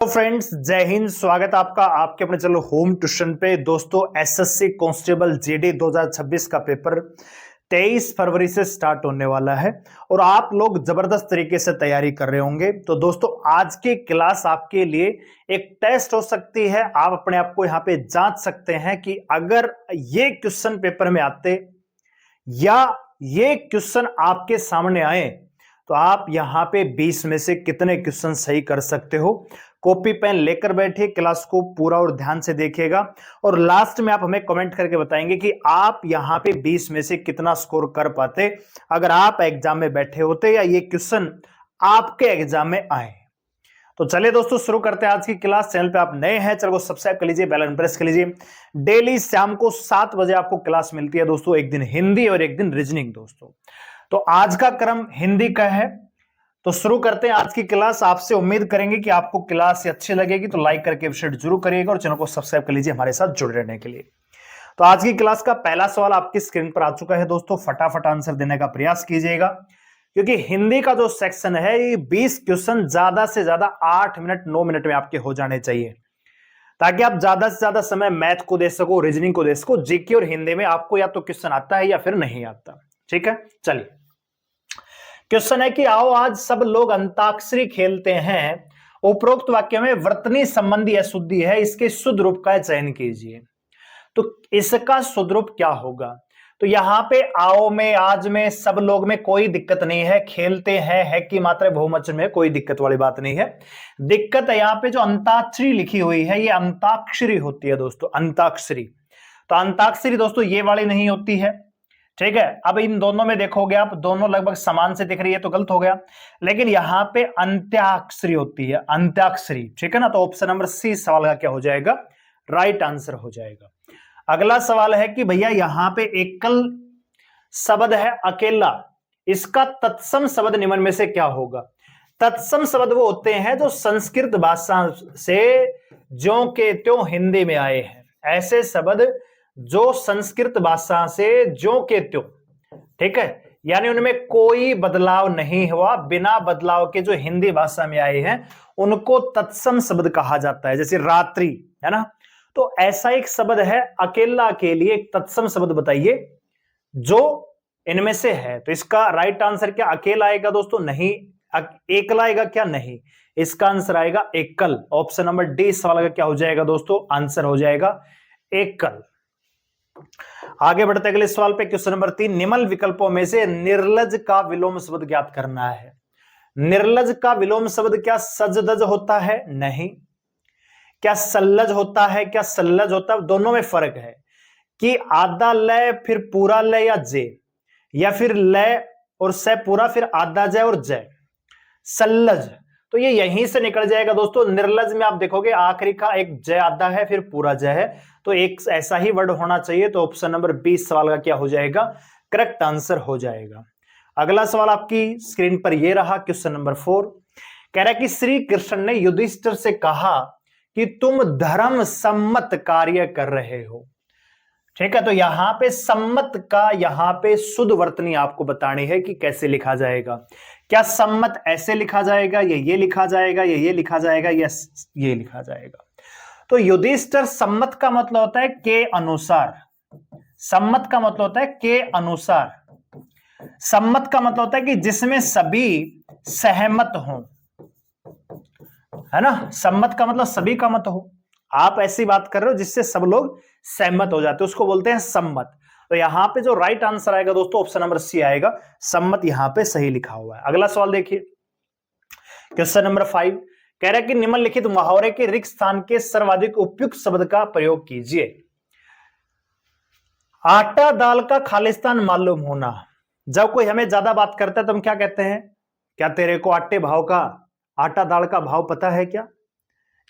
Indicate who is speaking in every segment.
Speaker 1: तो फ्रेंड्स, जय हिंद। स्वागत है आपका आपके अपने चलो होम ट्यूशन पे। दोस्तों, एसएससी कांस्टेबल जीडी 2026 का पेपर 23 फरवरी से स्टार्ट होने वाला है और आप लोग जबरदस्त तरीके से तैयारी कर रहे होंगे। तो दोस्तों, आज की क्लास आपके लिए एक टेस्ट हो सकती है। आप अपने आप को यहाँ पे जांच सकते हैं कि अगर ये क्वेश्चन पेपर में आते या ये क्वेश्चन आपके सामने आए तो आप यहां पे 20 में से कितने क्वेश्चन सही कर सकते हो। कॉपी पेन लेकर बैठिए, क्लास को पूरा और ध्यान से देखिएगा और लास्ट में आप हमें कमेंट करके बताएंगे कि आप यहां पे 20 में से कितना स्कोर कर पाते अगर आप एग्जाम में बैठे होते या ये क्वेश्चन आपके एग्जाम में आए। तो चलिए दोस्तों, शुरू करते हैं आज की क्लास। चैनल पे आप नए हैं, चैनल को सब्सक्राइब कर लीजिए, बेल आइकन प्रेस कर लीजिए। डेली शाम को 7 बजे आपको क्लास मिलती है दोस्तों, एक दिन हिंदी और एक दिन रीजनिंग। दोस्तों, तो आज का क्रम हिंदी का है, तो शुरू करते हैं आज की क्लास। आपसे उम्मीद करेंगे कि आपको क्लास अच्छी लगेगी, तो लाइक करके विजिट जरूर करिएगा और चैनल को सब्सक्राइब कर लीजिए हमारे साथ जुड़े रहने के लिए। तो आज की क्लास का पहला सवाल आपकी स्क्रीन पर आ चुका है दोस्तों, फटाफट आंसर देने का प्रयास कीजिएगा क्योंकि हिंदी का जो सेक्शन है ये 20 क्वेश्चन ज्यादा से ज्यादा 8 मिनट 9 मिनट में आपके हो जाने चाहिए, ताकि आप ज्यादा से ज्यादा समय मैथ को दे सको, रीजनिंग को दे सको। जीके और हिंदी में आपको या तो क्वेश्चन आता है या फिर नहीं आता। ठीक है, चलिए। क्वेश्चन है कि आओ आज सब लोग अंताक्षरी खेलते हैं। उपरोक्त वाक्य में वर्तनी संबंधी अशुद्धि है, इसके शुद्ध रूप का चयन कीजिए। तो इसका शुद्ध रूप क्या होगा? तो यहां पे आओ में, आज में, सब लोग में कोई दिक्कत नहीं है। खेलते हैं है की मात्रा बहुवचन में, कोई दिक्कत वाली बात नहीं है। दिक्कत है यहां पे जो अंताक्षरी लिखी हुई है, ये अंताक्षरी होती है दोस्तों, अंताक्षरी। तो अंताक्षरी दोस्तों ये वाली नहीं होती है। ठीक है, अब इन दोनों में देखोगे आप, दोनों लगभग समान से दिख रही है तो गलत हो गया, लेकिन यहां पे अंत्याक्षरी होती है, अंत्याक्षरी। ठीक है ना, तो ऑप्शन नंबर सी सवाल का क्या हो जाएगा? राइट आंसर हो जाएगा। अगला सवाल है कि भैया यहां पे एकल शब्द है अकेला, इसका तत्सम शब्द निम्न में से क्या होगा? तत्सम शब्द वो होते हैं जो संस्कृत भाषा से ज्यों के त्यों हिंदी में आए हैं, ऐसे शब्द जो संस्कृत भाषा से ज्यों के त्यों, ठीक है, यानी उनमें कोई बदलाव नहीं हुआ, बिना बदलाव के जो हिंदी भाषा में आए हैं उनको तत्सम शब्द कहा जाता है। जैसे रात्रि है ना, तो ऐसा एक शब्द है अकेला के लिए, एक तत्सम शब्द बताइए जो इनमें से है। तो इसका राइट आंसर क्या अकेला आएगा दोस्तों? नहीं। एकला आएगा क्या? नहीं। इसका आंसर आएगा एकल। ऑप्शन नंबर डी सवाल का क्या हो जाएगा दोस्तों? आंसर हो जाएगा एकल। आगे बढ़ते अगले सवाल पे, क्वेश्चन नंबर 3। निम्न विकल्पों में से निर्लज का विलोम शब्द ज्ञात करना है। निर्लज का विलोम शब्द क्या सजदज होता है? नहीं। क्या सल्लज होता है? क्या सल्लज होता है? दोनों में फर्क है कि आधा लय फिर पूरा लय या जय, या फिर लय और से पूरा फिर आधा जय और जय। सल्लज तो ये यहीं से निकल जाएगा दोस्तों। निर्लज में आप देखोगे आखिरी का एक जय आधा है फिर पूरा जय है, तो एक ऐसा ही वर्ड होना चाहिए। तो ऑप्शन नंबर 20 सवाल का क्या हो जाएगा? करेक्ट आंसर हो जाएगा। अगला सवाल आपकी स्क्रीन पर यह रहा, क्वेश्चन नंबर 4। कह रहा है कि श्री कृष्ण ने युधिष्ठिर से कहा कि तुम धर्म सम्मत कार्य कर रहे हो। ठीक है, तो यहां पे सम्मत का यहां पे शुद्ध वर्तनी आपको बतानी है कि कैसे लिखा जाएगा। क्या सम्मत ऐसे लिखा जाएगा, ये लिखा जाएगा, ये लिखा जाएगा, या ये लिखा जाएगा? तो युधिष्ठिर सम्मत का मतलब होता है के अनुसार। सम्मत का मतलब होता है के अनुसार। सम्मत का मतलब होता है कि जिसमें सभी सहमत हों, है ना। सम्मत का मतलब सभी का मत हो। आप ऐसी बात कर रहे हो जिससे सब लोग सहमत हो जाते हैं, उसको बोलते हैं सम्मत। तो यहां पे जो राइट आंसर आएगा दोस्तों, ऑप्शन नंबर सी आएगा, सम्मत यहां पे सही लिखा हुआ है। अगला सवाल देखिए, क्वेश्चन नंबर 5। कह रहा है कि निम्नलिखित मुहावरे के रिक्त स्थान के सर्वाधिक उपयुक्त शब्द का प्रयोग कीजिए। आटा दाल का खालिस्तान मालूम होना। जब कोई हमें ज्यादा बात करता है तो हम क्या कहते हैं? क्या तेरे को आटा दाल का भाव पता है क्या?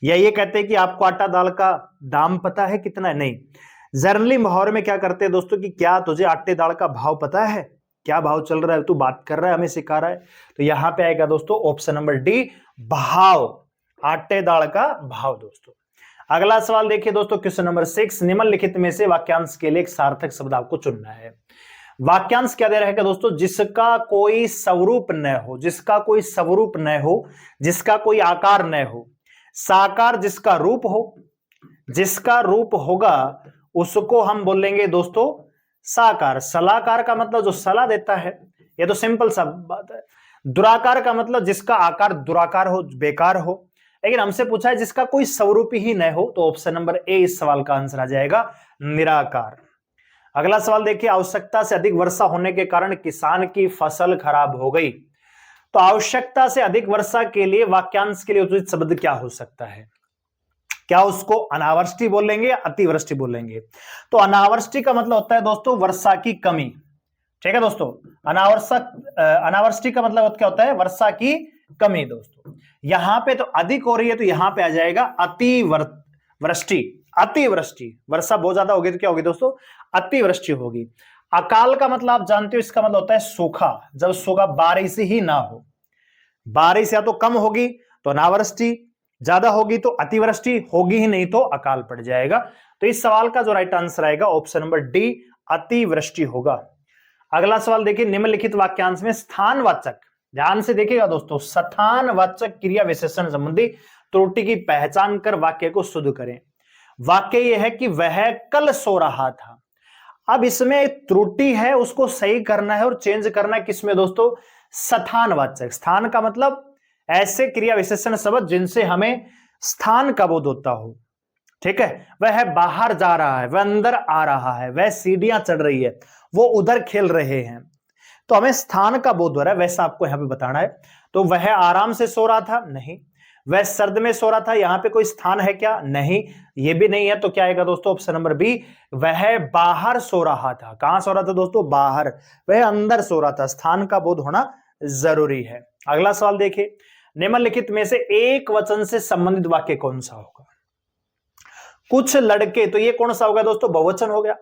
Speaker 1: या ये कहते हैं कि आपको आटा दाल का दाम पता है कितना है? नहीं। जनरली मुहावरे में क्या करते हैं दोस्तों कि क्या तुझे आटे दाल का भाव पता है? क्या भाव चल रहा है? तू बात कर रहा है, हमें सिखा रहा है। तो यहां पे आएगा दोस्तों ऑप्शन नंबर डी, भाव, आटे दाल का भाव दोस्तों। अगला सवाल देखिए दोस्तों, क्वेश्चन नंबर 6। निम्नलिखित में से वाक्यांश के लिए एक सार्थक शब्द आपको चुनना है। वाक्यांश क्या दे रहा है दोस्तों? जिसका कोई स्वरूप न हो, जिसका कोई स्वरूप न हो, जिसका कोई आकार न हो, साकार जिसका रूप हो, जिसका रूप होगा उसको हम बोलेंगे दोस्तों साकार। सलाकार का मतलब जो सलाह देता है, ये तो सिंपल सा बात है। दुराकार का मतलब जिसका आकार दुराकार हो, बेकार हो। लेकिन हमसे पूछा है जिसका कोई स्वरूप ही न हो, तो ऑप्शन नंबर ए इस सवाल का आंसर आ जाएगा, निराकार। अगला सवाल देखिए, आवश्यकता से अधिक वर्षा होने के कारण किसान की फसल खराब हो गई। तो आवश्यकता से अधिक वर्षा के लिए वाक्यांश के लिए उचित शब्द क्या हो सकता है? क्या उसको अनावृष्टि बोलेंगे या अतिवृष्टि बोलेंगे? तो अनावृष्टि का मतलब होता है दोस्तों वर्षा की कमी। ठीक है दोस्तों, अनावृष्टि का मतलब क्या होता है? वर्षा की कमी। दोस्तों यहां पे तो अधिक हो रही है, तो यहां पे आ जाएगा अतिवृष्टि। अतिवृष्टि, वर्षा बहुत ज्यादा होगी तो क्या होगी दोस्तों? अतिवृष्टि होगी। अकाल का मतलब आप जानते हो, इसका मतलब होता है सूखा। जब सूखा, बारिश ही ना हो, बारिश या तो कम होगी तो अनावृष्टि, ज्यादा होगी तो अतिवृष्टि, होगी ही नहीं तो अकाल पड़ जाएगा। तो इस सवाल का जो राइट आंसर आएगा ऑप्शन नंबर डी, अतिवृष्टि होगा। अगला सवाल देखिए, निम्नलिखित वाक्यांश में स्थानवाचक, ध्यान से देखिएगा दोस्तों, स्थानवाचक क्रिया विशेषण संबंधी त्रुटि की पहचान कर वाक्य को शुद्ध करें। वाक्य यह है कि वह कल सो रहा था। अब इसमें त्रुटि है, उसको सही करना है और चेंज करना है किसमें दोस्तों? स्थानवाचक। स्थान का मतलब ऐसे क्रिया विशेषण शब्द जिनसे हमें स्थान का बोध होता हो। ठीक है, वह बाहर जा रहा है, वह अंदर आ रहा है, वह सीढ़ियां चढ़ रही है, वो उधर खेल रहे हैं, तो हमें स्थान का बोध हो रहा है, वैसा आपको यहां पे बताना है। तो वह आराम से सो रहा था, नहीं। वह सर्द में सो रहा था, यहां पे कोई स्थान है क्या? नहीं, ये भी नहीं है। तो क्या आएगा दोस्तों? ऑप्शन नंबर बी, वह बाहर सो रहा था। कहां सो रहा था दोस्तों? बाहर। वह अंदर सो रहा था। स्थान का बोध होना जरूरी है। अगला सवाल देखिए, निम्नलिखित में से एक वचन से संबंधित वाक्य कौन सा होगा? कुछ लड़के, तो ये कौन सा होगा दोस्तों? बहुवचन हो गया।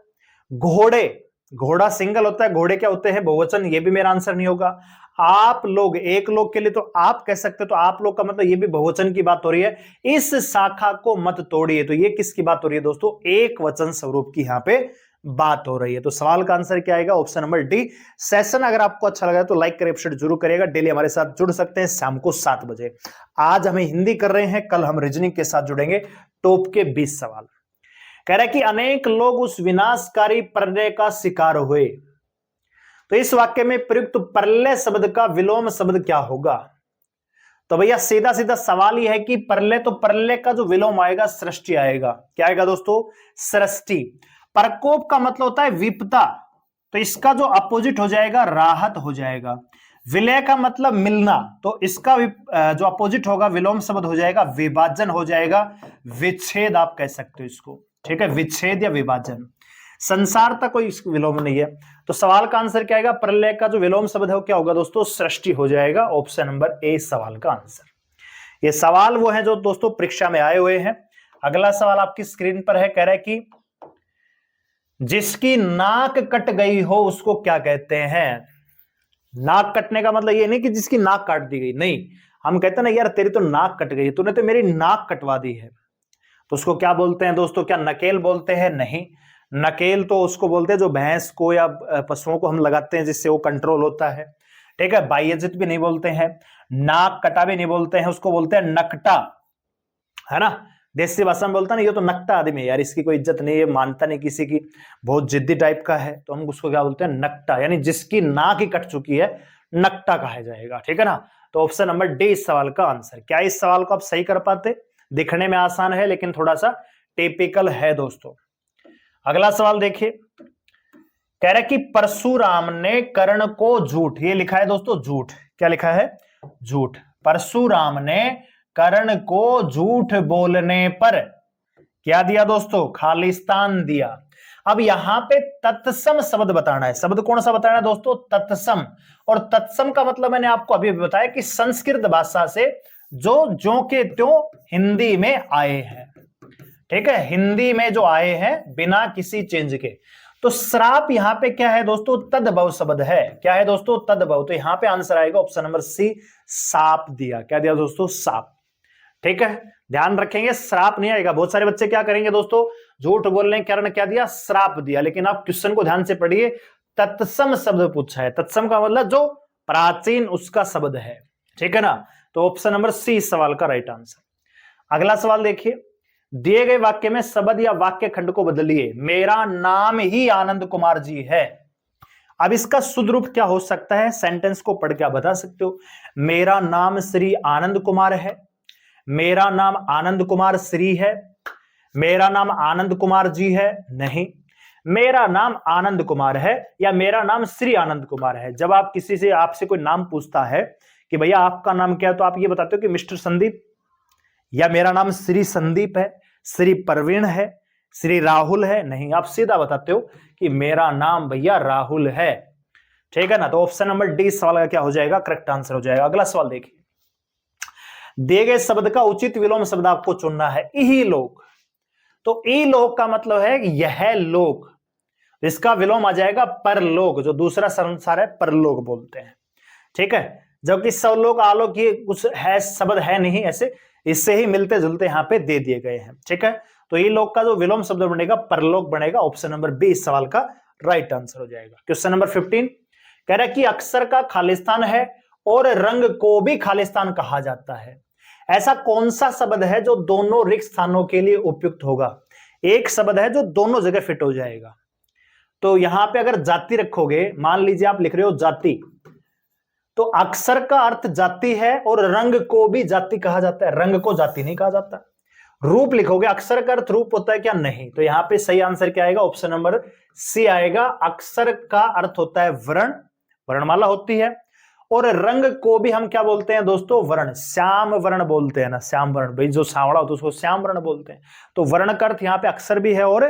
Speaker 1: घोड़े, घोड़ा सिंगल होता है, घोड़े क्या होते हैं? बहुवचन। ये भी मेरा आंसर नहीं होगा। आप लोग, एक लोग के लिए तो आप कह सकते हो, तो आप लोग का मतलब ये भी बहुवचन की बात हो रही है। इस शाखा को मत तोड़िए, तो ये किसकी बात हो रही है दोस्तों? एक वचन स्वरूप की यहां पे बात हो रही है। तो सवाल का आंसर क्या आएगा? Option number D. सेशन अगर आपको अच्छा लगा तो लाइक करें, एप्रिशिएट जरूर करिएगा। डेली हमारे साथ जुड़ सकते हैं शाम को 7 बजे। आज हमें हिंदी कर रहे हैं, कल हम रीजनिंग के साथ जुड़ेंगे। टॉप के 20 सवाल। कह रहा है कि अनेक लोग उस विनाशकारी प्रलय का शिकार हुए। तो इस वाक्य में प्रयुक्त प्रलय शब्द का विलोम शब्द क्या होगा? तो भैया सीधा सीधा सवाल यह है कि प्रलय, तो प्रलय का जो विलोम आएगा सृष्टि आएगा। क्या आएगा दोस्तों? सृष्टि। प्रकोप का मतलब होता है विपदा, तो इसका जो अपोजिट हो जाएगा राहत हो जाएगा। विलय का मतलब मिलना, तो इसका जो अपोजिट होगा विलोम शब्द हो जाएगा विभाजन हो जाएगा। विच्छेद आप कह सकते हो इसको। ठीक है, विच्छेद या विभाजन। संसार तक कोई विलोम नहीं है। तो सवाल का आंसर क्या आएगा? प्रलय का जो विलोम शब्द है वो क्या होगा दोस्तों? सृष्टि हो जाएगा। ऑप्शन नंबर ए सवाल का आंसर। ये सवाल वो है जो दोस्तों परीक्षा में आए हुए हैं। अगला सवाल आपकी स्क्रीन पर है, कह रहा है कि जिसकी नाक कट गई हो उसको क्या कहते हैं? नाक कटने का मतलब ये नहीं कि जिसकी नाक काट दी गई, नहीं। हम कहते हैं ना यार तेरी तो नाक कट गई, तूने तो मेरी नाक कटवा दी है, तो उसको क्या बोलते हैं दोस्तों? क्या नकेल बोलते हैं? नहीं, नकेल तो उसको बोलते हैं जो भैंस को या पशुओं को हम लगाते हैं जिससे वो कंट्रोल होता है। ठीक है, बायज्जत भी नहीं बोलते हैं, नाक कटा भी नहीं बोलते हैं, उसको बोलते हैं नकटा, है ना। देसी भाषा में बोलता ना ये तो नकटा आदमी है यार, इसकी कोई इज्जत नहीं है, मानता नहीं किसी की, बहुत जिद्दी टाइप का है, तो हम उसको क्या बोलते हैं? नकटा। यानी जिसकी नाक ही कट चुकी है नकटा कहा जाएगा। ठीक है ना। तो ऑप्शन नंबर डी इस सवाल का आंसर। क्या इस सवाल को आप सही कर पाते? दिखने में आसान है लेकिन थोड़ा सा टिपिकल है दोस्तों। अगला सवाल देखिए, कह रहा है कि परशुराम ने कर्ण को झूठ, ये लिखा है दोस्तों झूठ, क्या लिखा है? झूठ। परशुराम ने कर्ण को झूठ बोलने पर क्या दिया दोस्तों? खालिस्तान दिया। अब यहां पे तत्सम शब्द बताना है। शब्द कौन सा बताना है दोस्तों? तत्सम। और तत्सम का मतलब मैंने आपको अभी बताया कि संस्कृत भाषा से जो के त्यों हिंदी में आए हैं। ठीक है, हिंदी में जो आए हैं बिना किसी चेंज के। तो श्राप यहां पे क्या है दोस्तों? तद्भव शब्द है। क्या है दोस्तों? तद्भव। तो यहां पे आंसर आएगा ऑप्शन नंबर सी, साप दिया। क्या दिया दोस्तों? साप। ठीक है, ध्यान रखेंगे, श्राप नहीं आएगा। बहुत सारे बच्चे क्या करेंगे दोस्तों? झूठ बोल रहे हैं, कर्ण क्या दिया? श्राप दिया। लेकिन आप क्वेश्चन को ध्यान से पढ़िए, तत्सम शब्द पूछा है। तत्सम का मतलब जो प्राचीन उसका शब्द है। ठीक है ना। तो ऑप्शन नंबर सी सवाल का राइट आंसर। अगला सवाल देखिए, दिए गए वाक्य में शब्द या वाक्य खंड को बदलिए। मेरा नाम ही आनंद कुमार जी है। अब इसका शुद्ध रूप क्या हो सकता है, सेंटेंस को पढ़ के आप बता सकते हो। मेरा नाम श्री आनंद कुमार है, मेरा नाम आनंद कुमार श्री है, मेरा नाम आनंद कुमार जी है, नहीं, मेरा नाम आनंद कुमार है या मेरा नाम श्री आनंद कुमार है। जब आप किसी से, आपसे कोई नाम पूछता है कि भैया आपका नाम क्या है, तो आप ये बताते हो कि मिस्टर संदीप, या मेरा नाम श्री संदीप है, श्री प्रवीण है, श्री राहुल है, नहीं, आप सीधा बताते हो कि मेरा नाम भैया राहुल है। ठीक है ना, तो ऑप्शन नंबर डी सवाल का क्या हो जाएगा, करेक्ट आंसर हो जाएगा। अगला सवाल देखिए, दिए गए शब्द का उचित विलोम शब्द आपको चुनना है। इही लोग, तो ई लोग का मतलब है यह लोग, इसका विलोम आ जाएगा परलोक, जो दूसरा संसार है परलोक बोलते हैं। ठीक है, जबकि सवलोक आलोक ये कुछ है शब्द है नहीं ऐसे, इससे ही मिलते जुलते यहां पे दे दिए गए हैं। ठीक है, तो ई लोग का जो विलोम शब्द बनेगा परलोक बनेगा। ऑप्शन नंबर बी इस सवाल का राइट आंसर हो जाएगा। क्वेश्चन नंबर 15 कह रहा है कि अक्षर का खालिस्तान है और रंग को भी खालिस्तान कहा जाता है। ऐसा कौन सा शब्द है जो दोनों रिक्त स्थानों के लिए उपयुक्त होगा। एक शब्द है जो दोनों जगह फिट हो जाएगा। तो यहां पे अगर जाति रखोगे, मान लीजिए आप लिख रहे हो जाति, तो अक्षर का अर्थ जाति है और रंग को भी जाति कहा जाता है, रंग को जाति नहीं कहा जाता। रूप लिखोगे, अक्षर का अर्थ रूप होता है क्या, नहीं, तो यहां पे सही आंसर क्या आएगा, ऑप्शन नंबर सी आएगा। अक्षर का अर्थ होता है वर्ण, वर्णमाला होती है, और रंग को भी हम क्या बोलते हैं दोस्तों, वर्ण, श्याम वर्ण बोलते हैं ना, श्याम वर्ण, भाई जो सांवला होता है उसको श्याम वर्ण बोलते हैं। तो वर्ण का अर्थ यहां पे अक्षर भी है और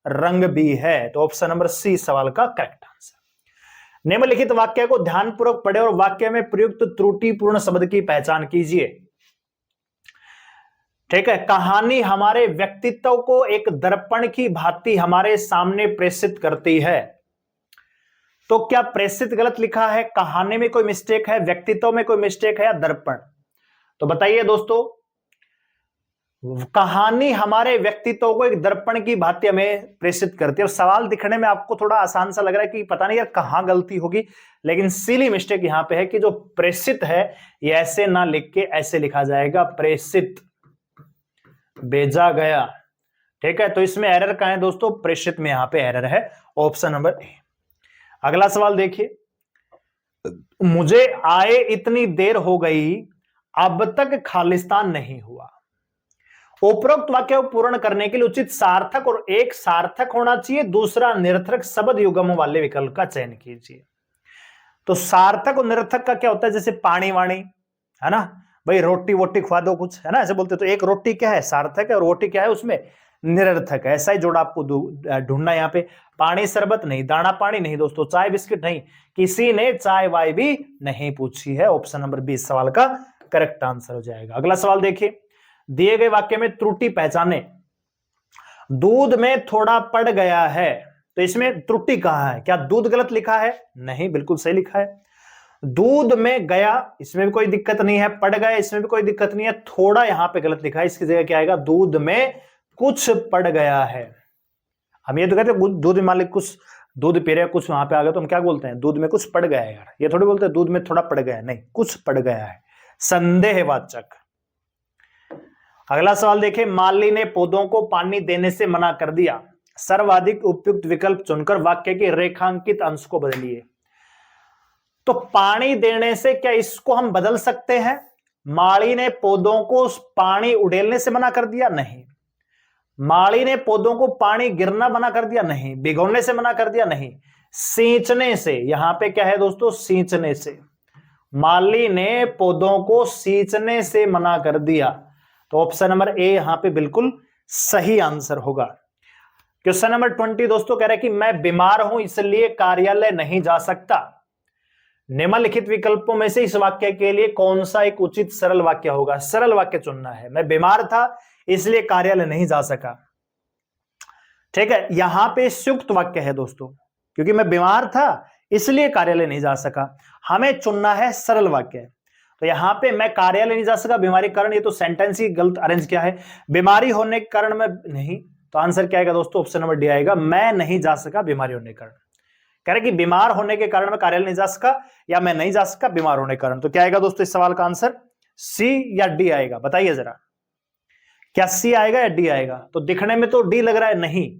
Speaker 1: रंग भी है, तो ऑप्शन नंबर सी सवाल का करेक्ट आंसर। निम्नलिखित वाक्य को ध्यानपूर्वक पढ़े और वाक्य में प्रयुक्त त्रुटिपूर्ण शब्द की पहचान कीजिए। ठीक है, कहानी हमारे व्यक्तित्व को एक दर्पण की भांति हमारे सामने प्रेषित करती है। तो क्या प्रेषित गलत लिखा है, कहानी में कोई मिस्टेक है, व्यक्तित्व में कोई मिस्टेक है या दर्पण, तो बताइए दोस्तों। कहानी हमारे व्यक्तित्व को एक दर्पण की भांति हमें प्रेषित करती है। और सवाल दिखने में आपको थोड़ा आसान सा लग रहा है कि पता नहीं यार कहां गलती होगी, लेकिन सिली मिस्टेक यहां पे है कि जो प्रेषित है ये ऐसे ना लिख के ऐसे लिखा जाएगा, प्रेषित, भेजा गया। ठीक है, तो इसमें एरर कहां है दोस्तों, प्रेषित में यहां पे एरर है, ऑप्शन नंबर ए। अगला सवाल देखिए, मुझे आए इतनी देर हो गई, अब तक खालिस्तान नहीं हुआ। उपरोक्त वाक्य को पूर्ण करने के लिए उचित सार्थक और एक सार्थक होना चाहिए, दूसरा निरर्थक शब्द युग्म वाले विकल्प का चयन कीजिए। तो सार्थक और निरर्थक का क्या होता है, जैसे पानी वाणी है ना, भाई रोटी वोटी खवा दो कुछ, है ना, ऐसे बोलते। तो एक रोटी क्या है, सार्थक है, और रोटी क्या है उसमें निरर्थक है। ऐसा ही जोड़ा आपको ढूंढना यहाँ पे। पानी शरबत नहीं, दाना पानी नहीं दोस्तों, चाय बिस्किट नहीं, किसी ने चाय वाय भी नहीं पूछी है। ऑप्शन नंबर 20 सवाल का करेक्ट आंसर हो जाएगा। अगला सवाल देखिए, दिए गए वाक्य में त्रुटि पहचाने। दूध में थोड़ा पड़ गया है, तो इसमें त्रुटि कहां है, क्या दूध गलत लिखा है, नहीं, बिल्कुल सही लिखा है। दूध में गया, इसमें भी कोई दिक्कत नहीं है, पड़ गया, इसमें भी कोई दिक्कत नहीं है, थोड़ा यहां पे गलत लिखा है, इसकी जगह क्या आएगा, दूध में कुछ पड़ गया है। हम ये तो कहते हैं दूध में मान ली कुछ दूध पी रहे हैं, कुछ वहां पे आ गया, तो हम क्या बोलते हैं, दूध में कुछ पड़ गया है यार, ये थोड़ी बोलते हैं दूध में थोड़ा पड़ गया है, नहीं, कुछ पड़ गया है, संदेहवाचक। अगला सवाल देखें, माली ने पौधों को पानी देने से मना कर दिया। सर्वाधिक उपयुक्त विकल्प चुनकर वाक्य के रेखांकित अंश को बदलिए। तो पानी देने से, क्या इसको हम बदल सकते हैं, माली ने पौधों को पानी उड़ेलने से मना कर दिया, नहीं। माली ने पौधों को पानी गिरना मना कर दिया, नहीं। भिगोने से मना कर दिया, नहीं। सींचने से, यहां पे क्या है दोस्तों, सींचने से। माली ने पौधों को सींचने से मना कर दिया, तो ऑप्शन नंबर ए यहां पे बिल्कुल सही आंसर होगा। क्वेश्चन नंबर 20 दोस्तों कह रहा है कि मैं बीमार हूं इसलिए कार्यालय नहीं जा सकता। निम्नलिखित विकल्पों में से इस वाक्य के लिए कौन सा एक उचित सरल वाक्य होगा। सरल वाक्य चुनना है, मैं बीमार था इसलिए कार्यालय नहीं जा सका। ठीक है, यहां पे संयुक्त वाक्य है दोस्तों, क्योंकि मैं बीमार था इसलिए कार्यालय नहीं जा सका। हमें चुनना है सरल वाक्य। तो यहां पे मैं कार्यालय नहीं जा सका, बीमारी कारण, ये तो सेंटेंस ही गलत अरेंज किया है। बीमारी होने के कारण मैं नहीं, तो आंसर क्या आएगा दोस्तों, ऑप्शन नंबर डी आएगा, मैं नहीं जा सका बीमारी होने के कारण। कह रहे कि बीमार होने के कारण मैं कार्यालय नहीं जा सका, या मैं नहीं जा सका बीमार होने के कारण। तो क्या आएगा दोस्तों इस सवाल का आंसर, सी या डी आएगा, बताइए जरा। क्या सी आएगा या डी आएगा? तो दिखने में तो डी लग रहा है, नहीं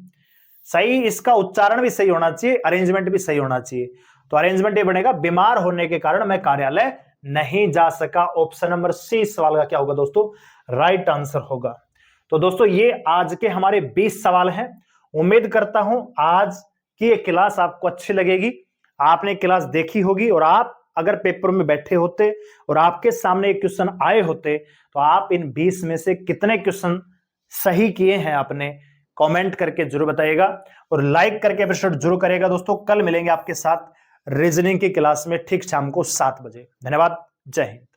Speaker 1: सही, इसका उच्चारण भी सही होना चाहिए, अरेंजमेंट भी सही होना चाहिए। तो अरेंजमेंट ये बनेगा, बीमार होने के कारण मैं कार्यालय नहीं जा सका। ऑप्शन नंबर सी सवाल का क्या होगा दोस्तों? राइट आंसर होगा। तो दोस्तों ये आज के हमारे 20 सवाल हैं। उम्मीद करता हूं आज की ये क्लास आपको अच्छी लगेगी, आपने क्लास देखी होगी, और आप अगर पेपर में बैठे होते और आपके सामने एक क्वेश्चन आए होते तो आप इन 20 में से कितने क्वेश्चन सही किए हैं आपने, कमेंट करके जरूर बताइएगा, और लाइक करके अप्रिशिएट जरूर करेगा। दोस्तों कल मिलेंगे आपके साथ रीजनिंग की क्लास में ठीक शाम को 7 बजे। धन्यवाद, जय हिंद।